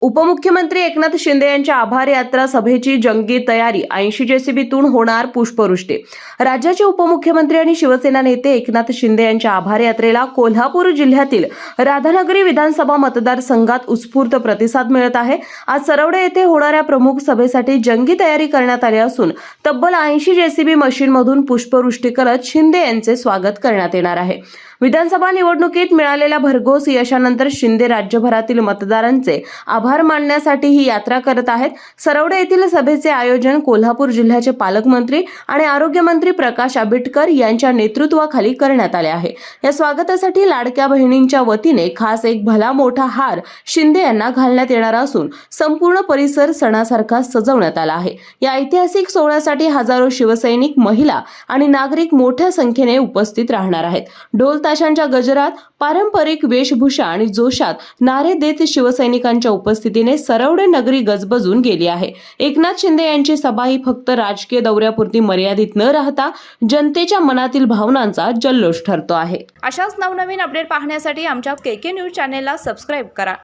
उपमुख्यमंत्री एकनाथ शिंदे यांच्या आभार यात्रा सभेची जंगी तयारी 80 जेसीबीतून होणार पुष्पवृष्टी। राज्याचे उपमुख्यमंत्री आणि शिवसेना नेते एकनाथ शिंदे यांच्या आभार यात्रेला कोल्हापूर जिल्ह्यातील राधानगरी विधानसभा मतदारसंघात उत्स्फूर्त प्रतिसाद मिळत आहे। आज सरवडे येथे होणाऱ्या प्रमुख सभेसाठी जंगी तयारी करण्यात आली असून तब्बल 80 जेसीबी मशीनमधून पुष्पवृष्टी करत शिंदे यांचे स्वागत करण्यात येणार आहे। विधानसभा निवडणुकीत मिळालेल्या भरघोस यशानंतर शिंदे राज्यभरातील मतदारांचे आभार मानण्यासाठी ही यात्रा करत आहेत। सरवडे येथील सभेचे आयोजन कोल्हापूर जिल्ह्याचे पालकमंत्री आणि आरोग्यमंत्री प्रकाश आंबेडकर यांच्या नेतृत्वाखाली करण्यात आले आहे। या स्वागतासाठी लाडक्या बहिणींच्या वतीने खास एक भला मोठा हार शिंदे यांना घालण्यात येणार असून संपूर्ण परिसर सणासारखा सजवण्यात आला आहे। या ऐतिहासिक सोहळ्यासाठी हजारो शिवसैनिक, महिला आणि नागरिक मोठ्या संख्येने उपस्थित राहणार आहेत। ढोल ताशांच्या गजरात, पारंपरिक वेशभूषा आणि जोशात नारे देत शिवसैनिकांच्या उपस्थितीने सरवडे नगरी गजबजून गेली आहे। एकनाथ शिंदे यांची सभा ही फक्त राजकीय दौऱ्यापुरती मर्यादित न राहता जनतेच्या मनातील भावनांचा जल्लोष ठरतो आहे। अशाच नवनवीन अपडेट पाहण्यासाठी आमच्या KK न्यूज चॅनेलला सबस्क्राइब करा।